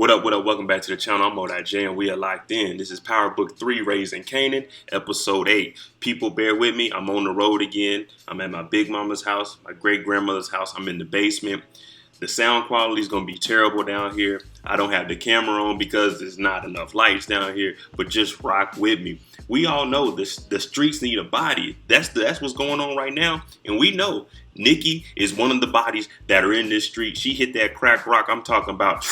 What up, what up? Welcome back to the channel. I'm J and we are locked in. This is Power Book 3, Raising Kanan, Episode 8. People, bear with me. I'm on the road again. I'm at my big mama's house, my great grandmother's house. I'm in the basement. The sound quality is going to be terrible down here. I don't have the camera on because there's not enough lights down here, but just rock with me. We all know the streets need a body. That's what's going on right now. And we know Nikki is one of the bodies that are in this street. She hit that crack rock I'm talking about.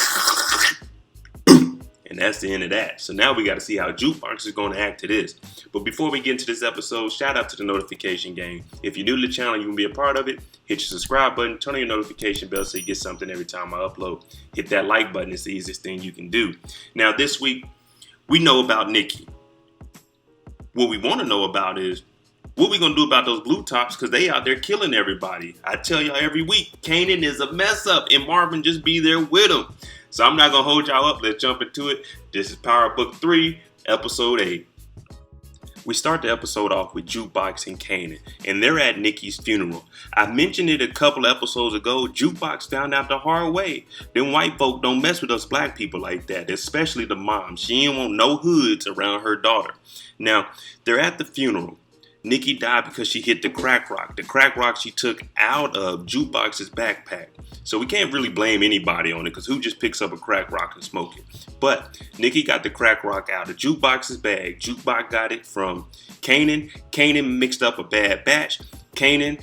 And that's the end of that. So now we got to see how Jukebox is going to act to this. But before we get into this episode, shout out to the notification gang. If you're new to the channel, you can be a part of it. Hit your subscribe button, turn on your notification bell so you get something every time I upload. Hit that like button. It's the easiest thing you can do. Now this week, we know about Nikki. What we want to know about is what we going to do about those blue tops because they out there killing everybody. I tell y'all every week, Kanan is a mess up and Marvin just be there with him. So I'm not going to hold y'all up. Let's jump into it. This is Power Book 3, Episode 8. We start the episode off with Jukebox and Kanan, and they're at Nikki's funeral. I mentioned it a couple episodes ago. Jukebox found out the hard way. Them white folk don't mess with us black people like that, especially the mom. She ain't want no hoods around her daughter. Now, they're at the funeral. Nikki died because she hit the crack rock. The crack rock she took out of Jukebox's backpack. So we can't really blame anybody on it because who just picks up a crack rock and smoke it? But Nikki got the crack rock out of Jukebox's bag. Jukebox got it from Kanan. Kanan mixed up a bad batch. Kanan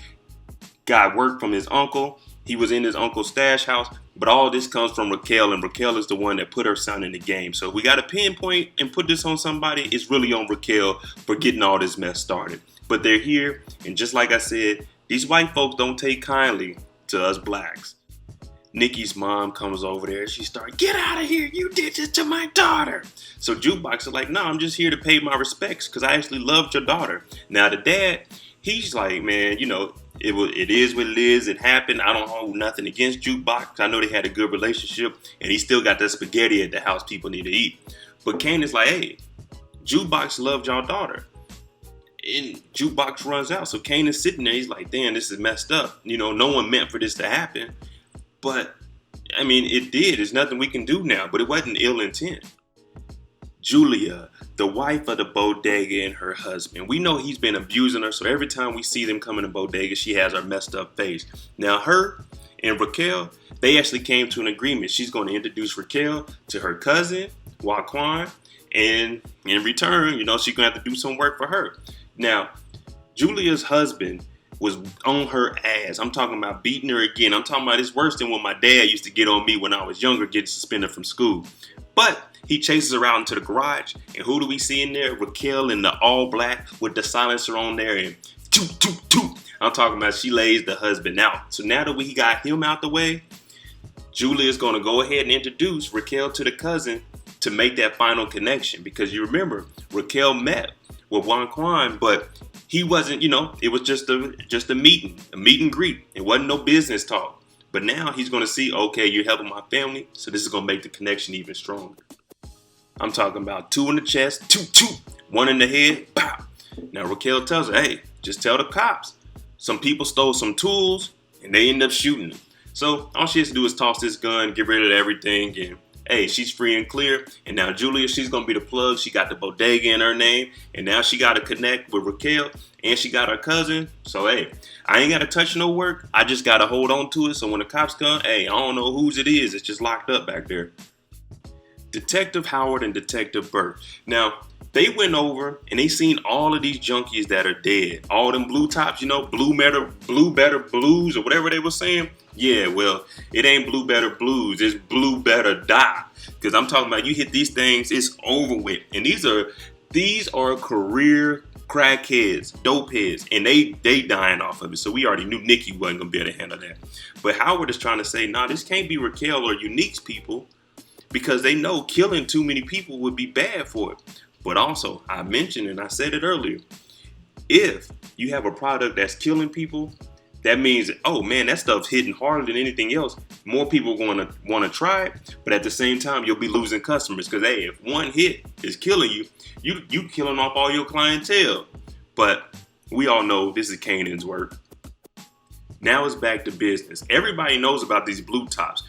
got work from his uncle. He was in his uncle's stash house. But all this comes from Raquel, and Raquel is the one that put her son in the game. So if we got to pinpoint and put this on somebody, it's really on Raquel for getting all this mess started. But they're here, and just like I said, these white folks don't take kindly to us blacks. Nikki's mom comes over there. She starts, "Get out of here. You did this to my daughter." So Jukebox is like, "No, I'm just here to pay my respects because I actually loved your daughter." Now the dad, he's like, "Man, you know, it is what it is. It happened. I don't hold nothing against Jukebox. I know they had a good relationship, and he still got that spaghetti at the house people need to eat." But Kanan's like, "Hey, Jukebox loved y'all daughter." And Jukebox runs out. So Kanan's sitting there. He's like, "Damn, this is messed up. You know, no one meant for this to happen." But, I mean, it did. There's nothing we can do now. But it wasn't ill intent. Julia, the wife of the bodega, and her husband. We know he's been abusing her. So every time we see them come in the bodega, she has her messed up face. Now, her and Raquel, they actually came to an agreement. She's going to introduce Raquel to her cousin, Waquan. And in return, you know, she's going to have to do some work for her. Now, Julia's husband was on her ass. I'm talking about beating her again. I'm talking about it's worse than when my dad used to get on me when I was younger, getting suspended from school. But he chases her out into the garage. And who do we see in there? Raquel in the all black with the silencer on there and toot, toot, toot. I'm talking about she lays the husband out. So now that we got him out the way, Julia is going to go ahead and introduce Raquel to the cousin to make that final connection. Because you remember, Raquel met with Juan Quan, but he wasn't, you know, it was just a meet and greet. It wasn't no business talk. But now he's going to see, okay, you're helping my family, so this is going to make the connection even stronger. I'm talking about 2 in the chest, 2, 1 in the head, pow. Now Raquel tells her, "Hey, just tell the cops. Some people stole some tools, and they end up shooting them. So all she has to do is toss this gun, get rid of everything, and hey, she's free and clear." And now Julia, she's going to be the plug. She got the bodega in her name. And now she got to connect with Raquel. And she got her cousin. So, hey, I ain't got to touch no work. I just got to hold on to it. So when the cops come, hey, I don't know whose it is. It's just locked up back there. Detective Howard and Detective Burke. Now, they went over and they seen all of these junkies that are dead. All them blue tops, you know, blue better blues or whatever they were saying. Yeah, well, it ain't blue better blues. It's blue better die. Because I'm talking about you hit these things, it's over with. And these are career crackheads, dope heads, and they dying off of it. So we already knew Nikki wasn't going to be able to handle that. But Howard is trying to say, nah, this can't be Raquel or Unique's people because they know killing too many people would be bad for it. But also, I mentioned and I said it earlier, if you have a product that's killing people, that means, oh man, that stuff's hitting harder than anything else. More people going to want to try it, but at the same time, you'll be losing customers. Because hey, if one hit is killing you, you killing off all your clientele. But we all know this is Kanan's work. Now it's back to business. Everybody knows about these blue tops.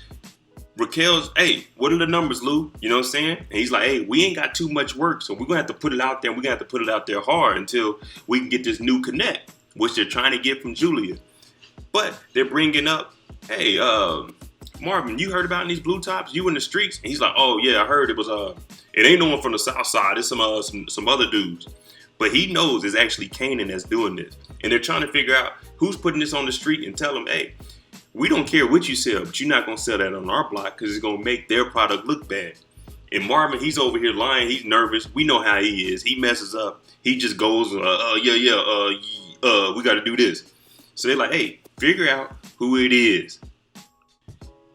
Raquel's, hey, what are the numbers, Lou? You know what I'm saying? And he's like, hey, we ain't got too much work, so we're going to have to put it out there. We're going to have to put it out there hard until we can get this new connect, which they're trying to get from Julia. But they're bringing up, hey, Marvin, you heard about these blue tops? You in the streets? And he's like, oh, yeah, I heard it was, it ain't no one from the south side. It's some other dudes. But he knows it's actually Kanan that's doing this. And they're trying to figure out who's putting this on the street and tell him, hey, we don't care what you sell, but you're not going to sell that on our block because it's going to make their product look bad. And Marvin, he's over here lying. He's nervous. We know how he is. He messes up. He just goes, we got to do this. So they're like, hey, figure out who it is.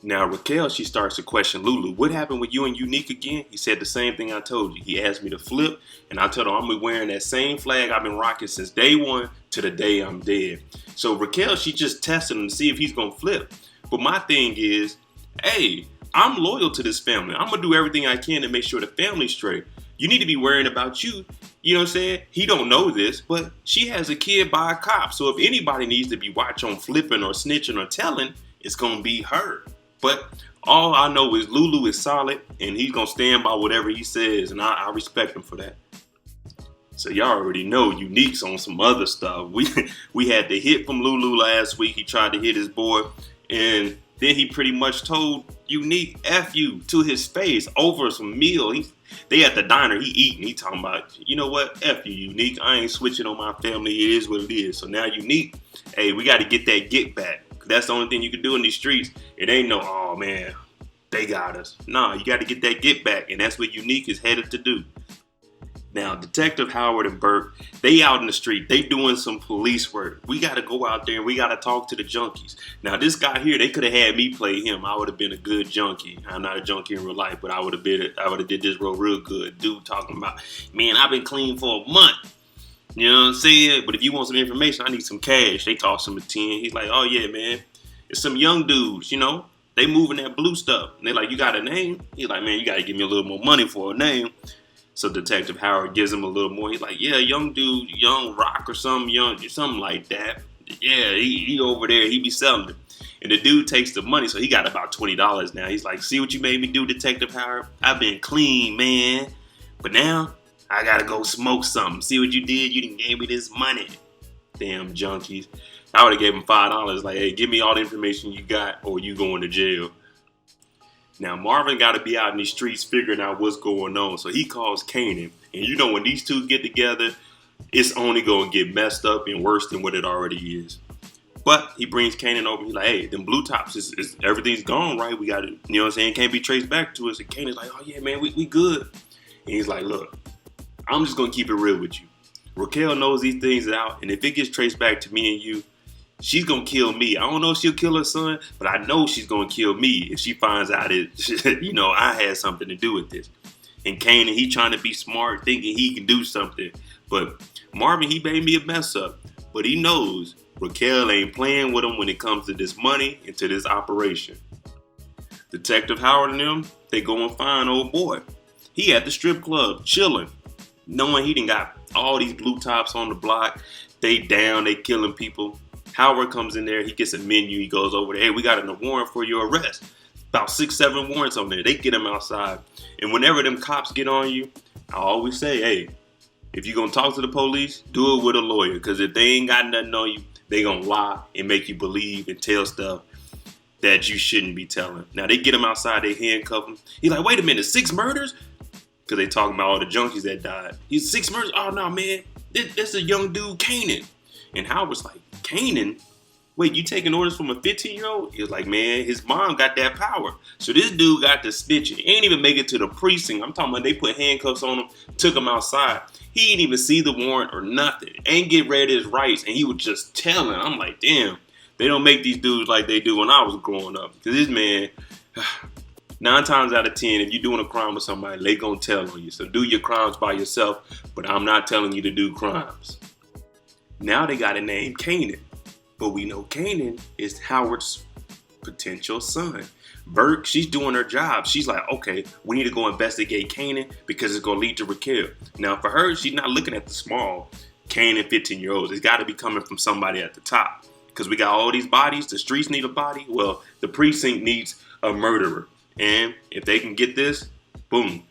Now, Raquel, she starts to question Lulu. What happened with you and Unique again? He said the same thing I told you. He asked me to flip, and I told him I'm wearing that same flag I've been rocking since day one to the day I'm dead. So Raquel, she just tested him to see if he's going to flip. But my thing is, hey, I'm loyal to this family. I'm going to do everything I can to make sure the family's straight. You need to be worrying about you. You know what I'm saying? He don't know this, but she has a kid by a cop. So if anybody needs to be watched on flipping or snitching or telling, it's going to be her. But all I know is Lulu is solid, and he's going to stand by whatever he says, and I respect him for that. So y'all already know Unique's on some other stuff. We had the hit from Lulu last week. He tried to hit his boy, and then he pretty much told Unique, F you, to his face over some meal. They at the diner, he eating. He talking about, you know what, F you, Unique. I ain't switching on my family. It is what it is. So now Unique, hey, we got to get that get back. That's the only thing you can do in these streets. It ain't no, oh man, they got us. Nah, you got to get that get back, and that's what Unique is headed to do. Now, Detective Howard and Burke, they out in the street. They doing some police work. We got to go out there and we got to talk to the junkies. Now, this guy here, they could have had me play him. I would have been a good junkie. I'm not a junkie in real life, but I would have did this role real good. Dude talking about, man, I've been clean for a month. You know what I'm saying? But if you want some information, I need some cash. They toss him a 10. He's like, oh yeah, man. It's some young dudes, you know. They moving that blue stuff. And they're like, you got a name? He's like, man, you got to give me a little more money for a name. So Detective Howard gives him a little more. He's like, yeah, young dude, young rock or something like that. Yeah, he over there. He be selling it. And the dude takes the money. So he got about $20 now. He's like, see what you made me do, Detective Howard? I've been clean, man. But now I got to go smoke something. See what you did? You didn't give me this money. Damn junkies. I would have gave him $5. Like, hey, give me all the information you got or you going to jail. Now, Marvin got to be out in these streets figuring out what's going on. So he calls Kanan. And you know when these two get together, it's only going to get messed up and worse than what it already is. But he brings Kanan over. He's like, hey, them blue tops, is everything's gone, right? We got it. You know what I'm saying? Can't be traced back to us. And Kanan's like, oh, yeah, man, we good. And he's like, look, I'm just going to keep it real with you. Raquel knows these things out. And if it gets traced back to me and you, she's going to kill me. I don't know if she'll kill her son, but I know she's going to kill me if she finds out that, you know, I had something to do with this. And Kanan, he trying to be smart, thinking he can do something. But Marvin, he made me a mess up. But he knows Raquel ain't playing with him when it comes to this money and to this operation. Detective Howard and them, they go and find old boy. He at the strip club, chilling, knowing he done got all these blue tops on the block. They down, they killing people. Howard comes in there, he gets a menu, he goes over there, hey, we got a warrant for your arrest. About 6-7 warrants on there. They get him outside. And whenever them cops get on you, I always say, hey, if you're going to talk to the police, do it with a lawyer. Because if they ain't got nothing on you, they going to lie and make you believe and tell stuff that you shouldn't be telling. Now, they get him outside, they handcuff him. He's like, wait a minute, 6 murders? Because they talking about all the junkies that died. He's 6 murders? Oh, no, man. This a young dude, Kanan. And Howard's like, Kanan? Wait, you taking orders from a 15-year-old? He was like, man, his mom got that power. So this dude got the snitching. He ain't even make it to the precinct. I'm talking about they put handcuffs on him, took him outside. He didn't even see the warrant or nothing. Ain't get read his rights, and he was just telling. I'm like, damn, they don't make these dudes like they do when I was growing up. Because this man, 9 times out of 10, if you're doing a crime with somebody, they gonna tell on you. So do your crimes by yourself, but I'm not telling you to do crimes. Now they got a name, Kanan. But we know Kanan is Howard's potential son. Burke, she's doing her job. She's like, okay, we need to go investigate Kanan because it's going to lead to Raquel. Now, for her, she's not looking at the small Kanan 15-year-olds. It's got to be coming from somebody at the top because we got all these bodies. The streets need a body. Well, the precinct needs a murderer. And if they can get this, boom.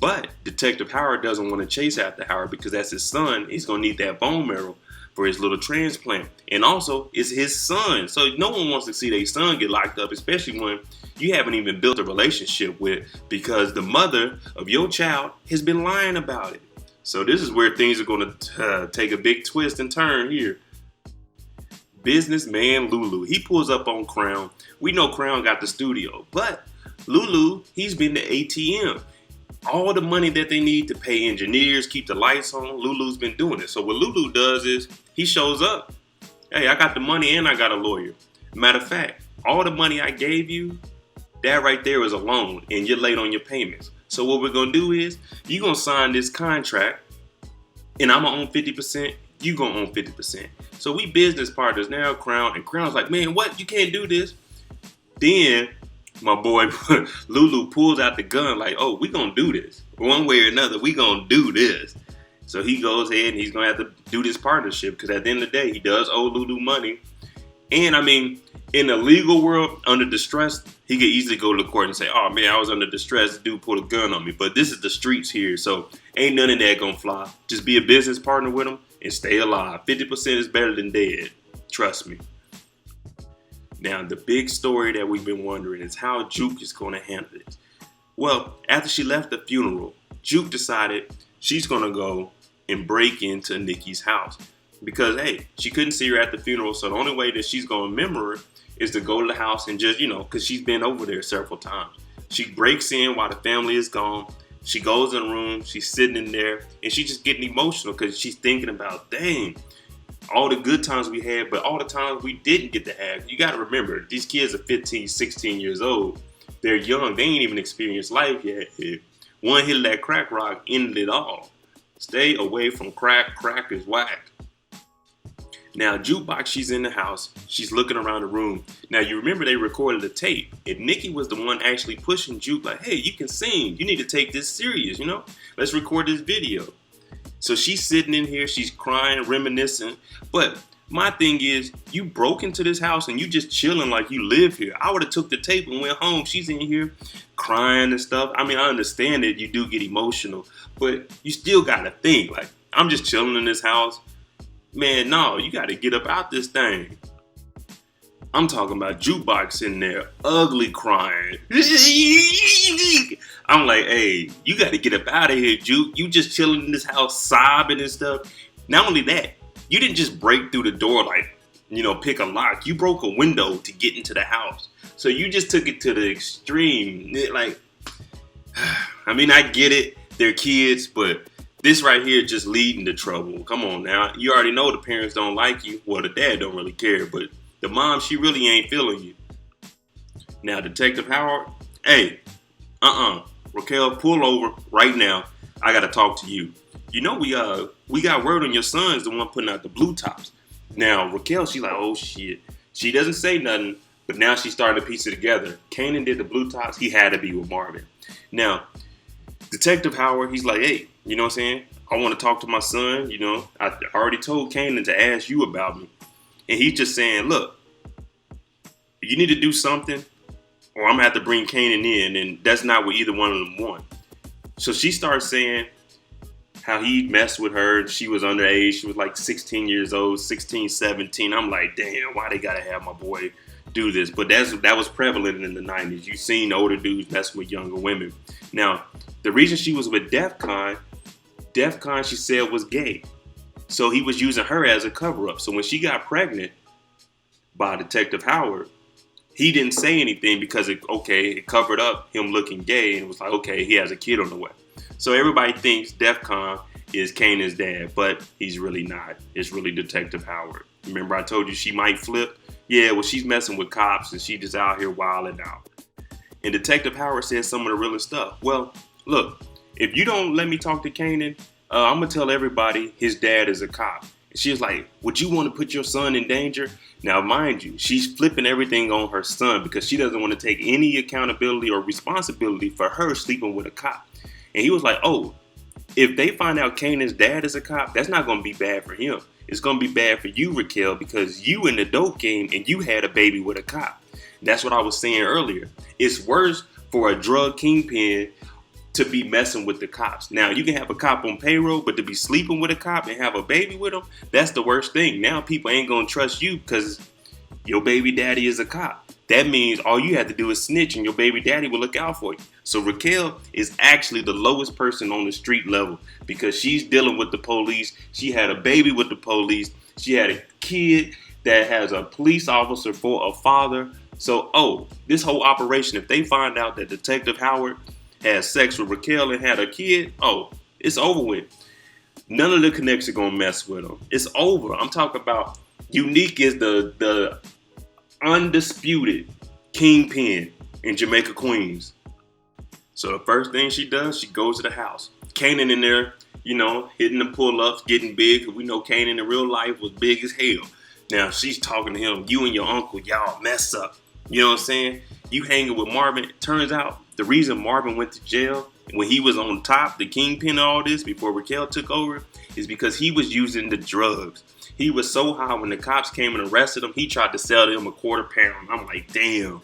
But Detective Howard doesn't want to chase after Howard because that's his son. He's going to need that bone marrow for his little transplant. And also, it's his son. So no one wants to see their son get locked up, especially when you haven't even built a relationship with, because the mother of your child has been lying about it. So this is where things are going to take a big twist and turn here. Businessman Lulu, he pulls up on Crown. We know Crown got the studio, but Lulu, he's been to ATM. All the money that they need to pay engineers, keep the lights on, Lulu's been doing it. So what Lulu does is he shows up. Hey, I got the money and I got a lawyer. Matter of fact, all the money I gave you, that right there is a loan and you're late on your payments. So what we're going to do is you're going to sign this contract and I'm going to own 50%. You going to own 50%. So we business partners now, Crown. And Crown's like, man, what? You can't do this. Then my boy Lulu pulls out the gun like, oh, we gonna do this. One way or another, we gonna do this. So he goes ahead and he's gonna have to do this partnership because at the end of the day, he does owe Lulu money. And I mean, in the legal world, under distress, he could easily go to court and say, oh man, I was under distress, the dude pulled a gun on me. But this is the streets here, so ain't none of that gonna fly. Just be a business partner with him and stay alive. 50% is better than dead. Trust me. Now, the big story that we've been wondering is how Juke is going to handle this. Well, after she left the funeral, Juke decided she's going to go and break into Nikki's house. Because, hey, she couldn't see her at the funeral, so the only way that she's going to remember her is to go to the house and just, because she's been over there several times. She breaks in while the family is gone. She goes in the room, she's sitting in there, and she's just getting emotional because she's thinking about, dang, all the good times we had, but all the times we didn't get to have. You got to remember, these kids are 15, 16 years old. They're young. They ain't even experienced life yet. One hit of that crack rock ended it all. Stay away from crack. Crack is whack. Now, Jukebox, she's in the house. She's looking around the room. Now, you remember they recorded a tape. And Nikki was the one actually pushing Juke like, hey, you can sing. You need to take this serious, Let's record this video. So she's sitting in here, she's crying, reminiscing. But my thing is, you broke into this house and you just chilling like you live here. I would have took the tape and went home. She's in here crying and stuff. I mean, I understand that you do get emotional, but you still got to think, like, I'm just chilling in this house. Man, no, you got to get up out this thing. I'm talking about Jukebox in there, ugly crying. I'm like, hey, you got to get up out of here, Juke. You just chilling in this house, sobbing and stuff. Not only that, you didn't just break through the door like, pick a lock. You broke a window to get into the house. So you just took it to the extreme. Like, I mean, I get it. They're kids, but this right here just leading to trouble. Come on now. You already know the parents don't like you. Well, the dad don't really care, but the mom, she really ain't feeling you. Now, Detective Howard, hey, Raquel, pull over right now. I got to talk to you. We got word on your son's the one putting out the blue tops. Now, Raquel, she like, oh, shit. She doesn't say nothing, but now she's starting to piece it together. Kanan did the blue tops. He had to be with Marvin. Now, Detective Howard, he's like, hey, you know what I'm saying? I want to talk to my son. I already told Kanan to ask you about me. And he's just saying, look, you need to do something or I'm going to have to bring Kanan in. And that's not what either one of them want. So she starts saying how he messed with her. She was underage. She was like 16 years old, 16, 17. I'm like, damn, why they got to have my boy do this? But that was prevalent in the 90s. You seen older dudes messing with younger women. Now, the reason she was with DEFCON, she said was gay. So he was using her as a cover-up. So when she got pregnant by Detective Howard, he didn't say anything because it covered up him looking gay. And it was like, okay, he has a kid on the way. So everybody thinks DEFCON is Kanan's dad, but he's really not. It's really Detective Howard. Remember I told you she might flip? Yeah, well, she's messing with cops and she just out here wilding out. And Detective Howard says some of the realest stuff. Well, look, if you don't let me talk to Kanan, I'm going to tell everybody his dad is a cop. And she was like, would you want to put your son in danger? Now, mind you, she's flipping everything on her son because she doesn't want to take any accountability or responsibility for her sleeping with a cop. And he was like, oh, if they find out Kanan's dad is a cop, that's not going to be bad for him. It's going to be bad for you, Raquel, because you in the dope game and you had a baby with a cop. That's what I was saying earlier. It's worse for a drug kingpin to be messing with the cops. Now, you can have a cop on payroll, but to be sleeping with a cop and have a baby with him, that's the worst thing. Now people ain't gonna trust you because your baby daddy is a cop. That means all you have to do is snitch and your baby daddy will look out for you. So Raquel is actually the lowest person on the street level because she's dealing with the police. She had a baby with the police. She had a kid that has a police officer for a father. So, this whole operation, if they find out that Detective Howard had sex with Raquel and had a kid, it's over with. None of the connects are gonna mess with them. It's over. I'm talking about Unique is the undisputed kingpin in Jamaica, Queens. So the first thing she does, she goes to the house. Kanan in there, hitting the pull-ups, getting big, because we know Kanan in real life was big as hell. Now she's talking to him, you and your uncle, y'all mess up. You know what I'm saying? You hanging with Marvin. It turns out the reason Marvin went to jail when he was on top, the kingpin of all this, before Raquel took over, is because he was using the drugs. He was so high when the cops came and arrested him, he tried to sell them a quarter pound. I'm like, damn,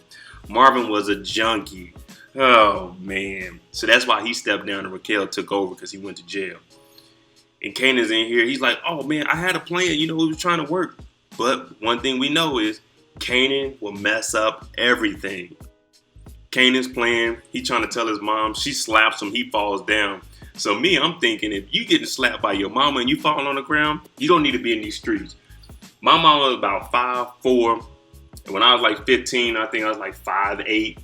Marvin was a junkie. Oh, man. So that's why he stepped down and Raquel took over because he went to jail. And Kanan's in here. He's like, oh, man, I had a plan. It was trying to work. But one thing we know is Kanan will mess up everything. Kanan's plan, he trying to tell his mom. She slaps him. He falls down. So I'm thinking, if you getting slapped by your mama and you falling on the ground, you don't need to be in these streets. My mama was about 5'4", and when I was like 15, I think I was like 5'8".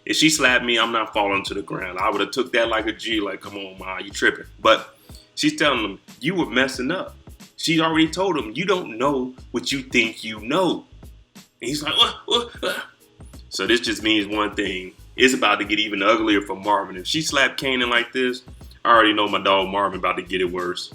If she slapped me, I'm not falling to the ground. I would have took that like a G, like, come on, ma, you tripping. But she's telling him, you were messing up. She already told him, you don't know what you think you know. And he's like, So this just means one thing. It's about to get even uglier for Marvin. If she slapped Kanan like this, I already know my dog Marvin about to get it worse.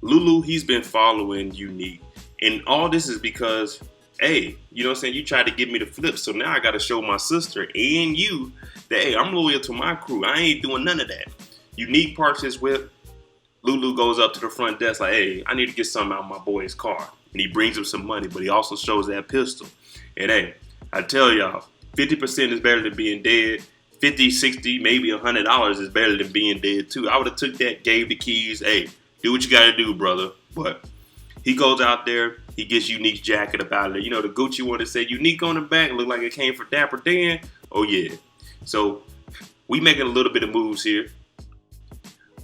Lulu, he's been following Unique. And all this is because, hey, you know what I'm saying? You tried to get me to flip. So now I got to show my sister and you that, hey, I'm loyal to my crew. I ain't doing none of that. Unique parks his whip. Lulu goes up to the front desk like, hey, I need to get something out of my boy's car. And he brings him some money, but he also shows that pistol. And hey, I tell y'all, 50% is better than being dead. 50, 60, maybe $100 is better than being dead too. I would have took that, gave the keys. Hey, do what you got to do, brother. But he goes out there. He gets Unique's jacket up out of there. The Gucci one that said Unique on the back. Looked like it came from Dapper Dan. Oh, yeah. So we making a little bit of moves here.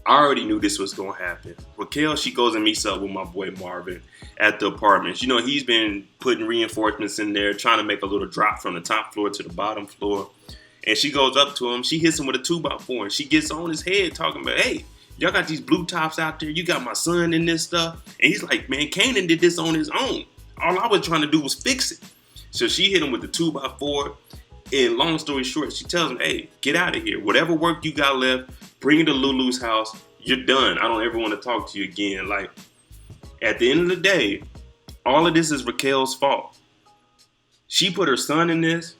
I already knew this was going to happen. Raquel, she goes and meets up with my boy Marvin at the apartments. He's been putting reinforcements in there, trying to make a little drop from the top floor to the bottom floor. And she goes up to him. She hits him with a 2x4. And she gets on his head talking about, hey, y'all got these blue tops out there. You got my son in this stuff. And he's like, man, Kanan did this on his own. All I was trying to do was fix it. So she hit him with the 2x4. And long story short, she tells him, hey, get out of here. Whatever work you got left, bring it to Lulu's house. You're done. I don't ever want to talk to you again. Like, at the end of the day, all of this is Raquel's fault. She put her son in this.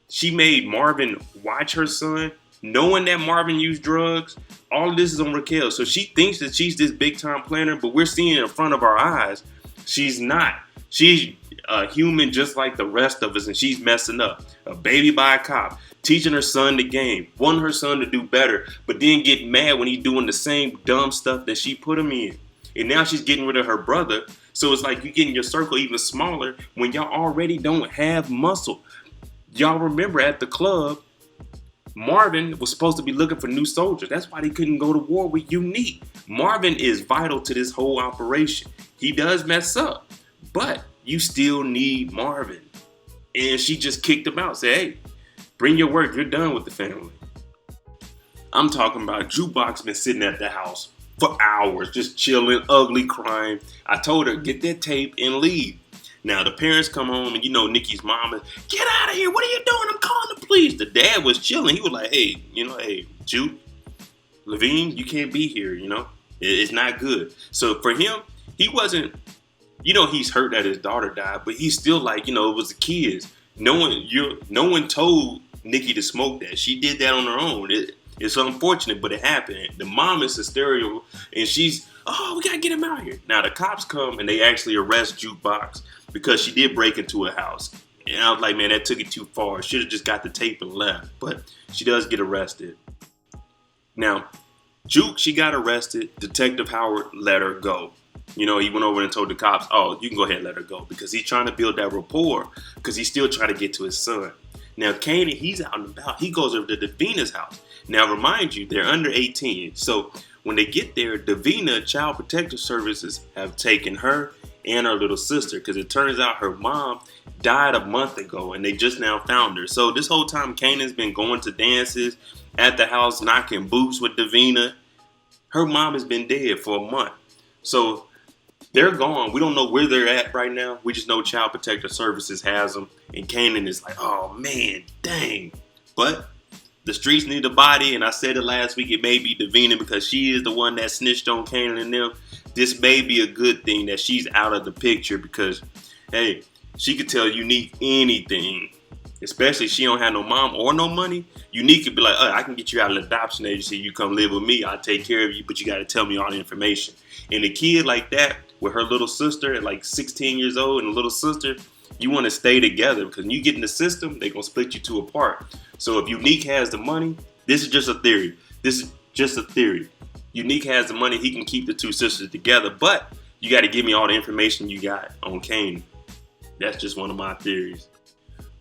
She made Marvin watch her son, knowing that Marvin used drugs. All of this is on Raquel. So she thinks that she's this big-time planner, but we're seeing it in front of our eyes. She's not. She's a human just like the rest of us, and she's messing up. A baby by a cop, teaching her son the game, wanting her son to do better, but then get mad when he's doing the same dumb stuff that she put him in. And now she's getting rid of her brother. So it's like you're getting your circle even smaller when y'all already don't have muscle. Y'all remember at the club, Marvin was supposed to be looking for new soldiers. That's why they couldn't go to war with Unique. Marvin is vital to this whole operation. He does mess up, but you still need Marvin. And she just kicked him out. Said, hey, bring your work. You're done with the family. I'm talking about Jukebox been sitting at the house for hours, just chilling, ugly, crying. I told her, get that tape and leave. Now, the parents come home and, Nikki's mom is, get out of here. What are you doing? I'm calling the police. The dad was chilling. He was like, hey, hey, Juke, Levine, you can't be here, It's not good. So for him, he wasn't, he's hurt that his daughter died, but he's still like, it was the kids. No one told Nikki to smoke that. She did that on her own. It's unfortunate, but it happened. The mom is hysterical, and she's, we got to get him out here. Now, the cops come, and they actually arrest Jukebox because she did break into a house. And I was like, man, that took it too far. Should have just got the tape and left. But she does get arrested. Now, Juke, she got arrested. Detective Howard let her go. He went over and told the cops, oh, you can go ahead and let her go. Because he's trying to build that rapport. Because he's still trying to get to his son. Now, Kanan, he's out and about. He goes over to Devina's house. Now, remind you, they're under 18. So when they get there, Devina, Child Protective Services, have taken her and her little sister. Because it turns out her mom died a month ago. And they just now found her. So this whole time, Kanan's been going to dances at the house, knocking boots with Devina. Her mom has been dead for a month. So they're gone. We don't know where they're at right now. We just know Child Protective Services has them. And Kanan is like, oh, man, dang. But the streets need a body. And I said it last week, it may be Devina because she is the one that snitched on Kanan and them. This may be a good thing that she's out of the picture because, hey, she could tell Unique anything. Especially if she don't have no mom or no money. Unique could be like, I can get you out of the adoption agency. You come live with me. I'll take care of you. But you got to tell me all the information. And a kid like that with her little sister at like 16 years old and a little sister, you want to stay together because when you get in the system, they're going to split you two apart. So if Unique has the money, this is just a theory. Unique has the money. He can keep the two sisters together. But you got to give me all the information you got on Kanan. That's just one of my theories.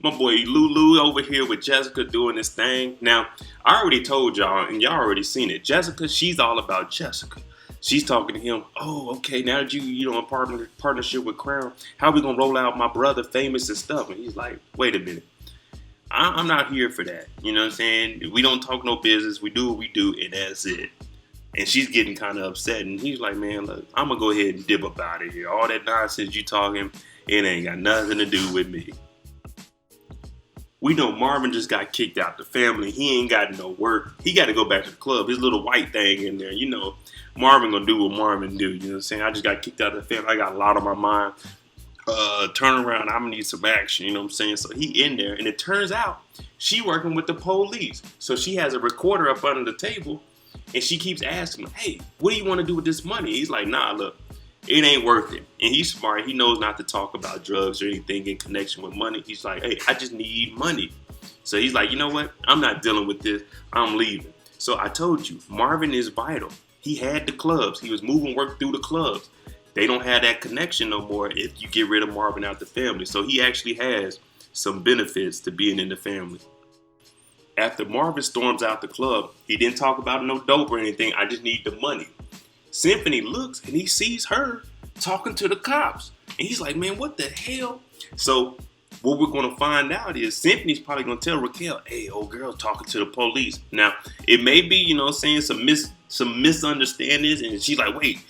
My boy Lulu over here with Jessica doing this thing. Now, I already told y'all, and y'all already seen it. Jessica, she's all about Jessica. She's talking to him. Oh, okay, now that you in partnership with Crown, how we gonna roll out my brother Famous and stuff? And he's like, wait a minute. I'm not here for that. You know what I'm saying? We don't talk no business. We do what we do, and that's it. And she's getting kind of upset. And he's like, man, look, I'm gonna go ahead and dip up out of here. All that nonsense you talking, it ain't got nothing to do with me. We know Marvin just got kicked out the family. He ain't got no work. He got to go back to the club. His little white thing in there. Marvin gonna do what Marvin do. You know what I'm saying? I just got kicked out of the family. I got a lot on my mind. Turn around. I'm gonna need some action. You know what I'm saying? So he in there. And it turns out she working with the police. So she has a recorder up under the table. And she keeps asking him, hey, what do you want to do with this money? He's like, nah, look. It ain't worth it. And he's smart. He knows not to talk about drugs or anything in connection with money. He's like, hey, I just need money. So he's like, you know what? I'm not dealing with this. I'm leaving. So I told you, Marvin is vital. He had the clubs. He was moving work through the clubs. They don't have that connection no more if you get rid of Marvin out the family. So he actually has some benefits to being in the family. After Marvin storms out the club, he didn't talk about no dope or anything. I just need the money. Symphony looks and he sees her talking to the cops. And he's like, man, what the hell? So what we're going to find out is Symphony's probably going to tell Raquel, hey, old girl talking to the police. Now, it may be, saying some misunderstandings. And she's like, wait,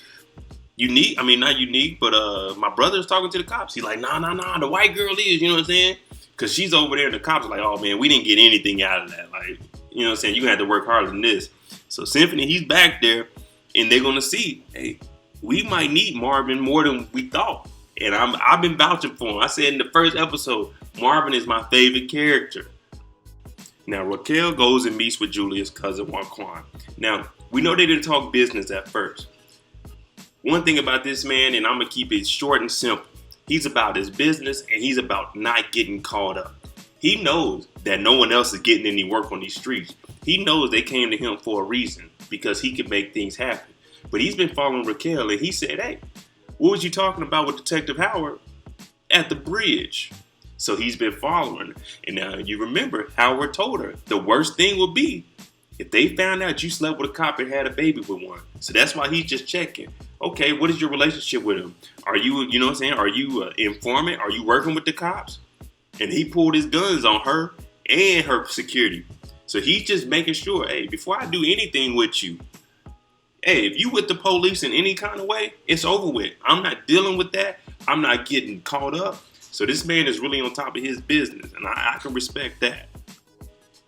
not Unique, but my brother's talking to the cops. He's like, nah, the white girl is, you know what I'm saying? Because she's over there and the cops are like, oh, man, we didn't get anything out of that. Like, you know what I'm saying? You had to work harder than this. So Symphony, he's back there. And they're going to see, hey, we might need Marvin more than we thought. And I've been vouching for him. I said in the first episode, Marvin is my favorite character. Now, Raquel goes and meets with Julia's cousin, Jaquan. Now, we know they didn't talk business at first. One thing about this man, and I'm going to keep it short and simple, he's about his business and he's about not getting caught up. He knows that no one else is getting any work on these streets. He knows they came to him for a reason because he can make things happen. But he's been following Raquel and he said, hey, what was you talking about with Detective Howard at the bridge? So he's been following. And now you remember Howard told her the worst thing would be if they found out you slept with a cop and had a baby with one. So that's why he's just checking. Okay, what is your relationship with him? Are you, you know what I'm saying? Are you an informant? Are you working with the cops? And he pulled his guns on her and her security. So he's just making sure, hey, before I do anything with you, hey, if you with the police in any kind of way, it's over with. I'm not dealing with that. I'm not getting caught up. So this man is really on top of his business, and I can respect that.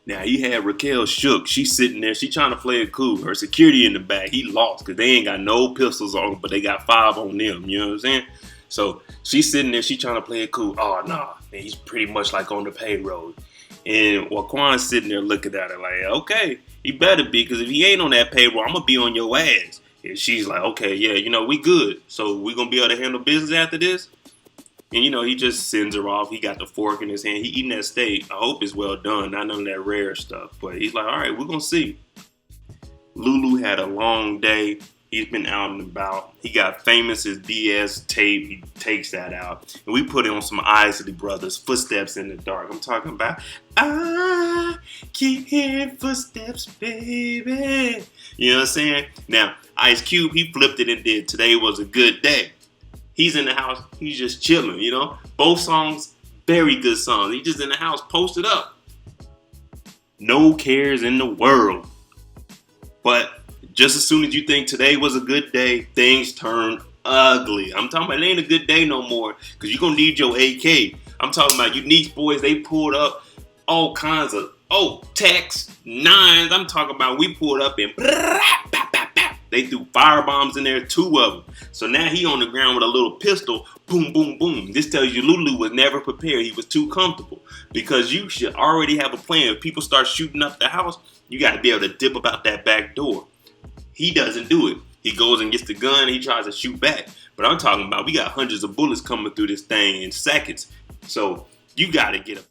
Now, he had Raquel shook. She's sitting there. She trying to play it cool. Her security in the back, he lost because they ain't got no pistols on them, but they got 5 on them. You know what I'm saying? So she's sitting there. She trying to play it cool. Oh, nah, man, he's pretty much like on the payroll. And Jaquan's sitting there looking at her like, okay, he better be, because if he ain't on that payroll, I'm going to be on your ass. And she's like, okay, yeah, we good. So we going to be able to handle business after this? And, he just sends her off. He got the fork in his hand. He eating that steak. I hope it's well done. Not none of that rare stuff. But he's like, all right, we're going to see. Lulu had a long day. He's been out and about. He got Famous's DS tape. He takes that out. And we put it on some Isley Brothers, Footsteps in the Dark. I'm talking about, I keep hearing footsteps, baby. You know what I'm saying? Now, Ice Cube, he flipped it and did Today Was a Good Day. He's in the house. He's just chilling, Both songs, very good songs. He's just in the house, posted up. No cares in the world. But just as soon as you think today was a good day, things turn ugly. I'm talking about it ain't a good day no more because you're going to need your AK. I'm talking about Unique Boys. They pulled up all kinds of, texts, nines. I'm talking about we pulled up and they threw firebombs in there, 2 of them. So now he on the ground with a little pistol, boom, boom, boom. This tells you Lulu was never prepared. He was too comfortable because you should already have a plan. If people start shooting up the house, you got to be able to dip about that back door. He doesn't do it. He goes and gets the gun and he tries to shoot back. But I'm talking about we got hundreds of bullets coming through this thing in seconds. So you got to get him.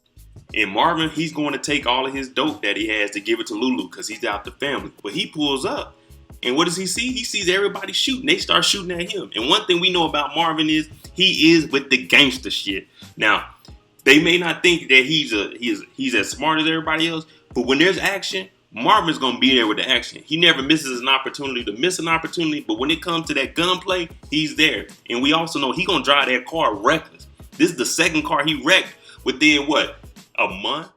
And Marvin, he's going to take all of his dope that he has to give it to Lulu because he's out the family. But he pulls up. And what does he see? He sees everybody shooting. They start shooting at him. And one thing we know about Marvin is he is with the gangster shit. Now, they may not think that he's as smart as everybody else. But when there's action, Marvin's going to be there with the action. He never misses an opportunity to miss an opportunity, but when it comes to that gunplay, he's there. And we also know he's going to drive that car reckless. This is the second car he wrecked within, a month?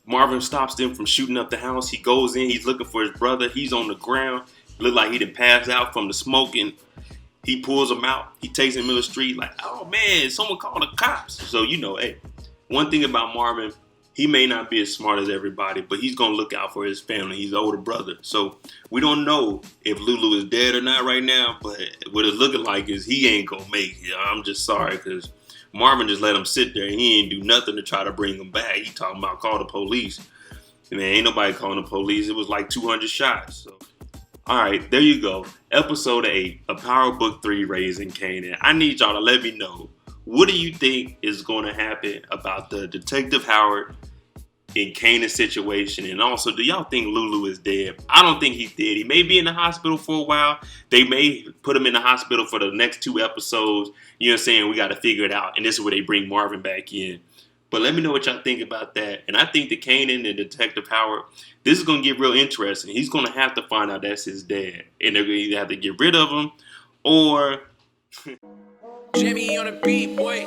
Marvin stops them from shooting up the house. He goes in. He's looking for his brother. He's on the ground. Look like he done passed out from the smoke, and he pulls him out. He takes him in the street like, oh, man, someone called the cops. So, hey, one thing about Marvin, he may not be as smart as everybody, but he's going to look out for his family. He's the older brother. So we don't know if Lulu is dead or not right now, but what it's looking like is he ain't going to make it. I'm just sorry because Marvin just let him sit there and he ain't do nothing to try to bring him back. He talking about call the police. Man, ain't nobody calling the police. It was like 200 shots. So, all right, there you go. Episode 8 of Power Book 3, Raising Kanan. I need y'all to let me know, what do you think is going to happen about the Detective Howard in Kanan's situation? And also, do y'all think Lulu is dead? I don't think he's dead. He may be in the hospital for a while. They may put him in the hospital for the next 2 episodes. You know what I'm saying? We got to figure it out. And this is where they bring Marvin back in. But let me know what y'all think about that. And I think that Kanan and Detective Howard, this is going to get real interesting. He's going to have to find out that's his dad. And they're going to either have to get rid of him or... Jimmy on the beat, boy.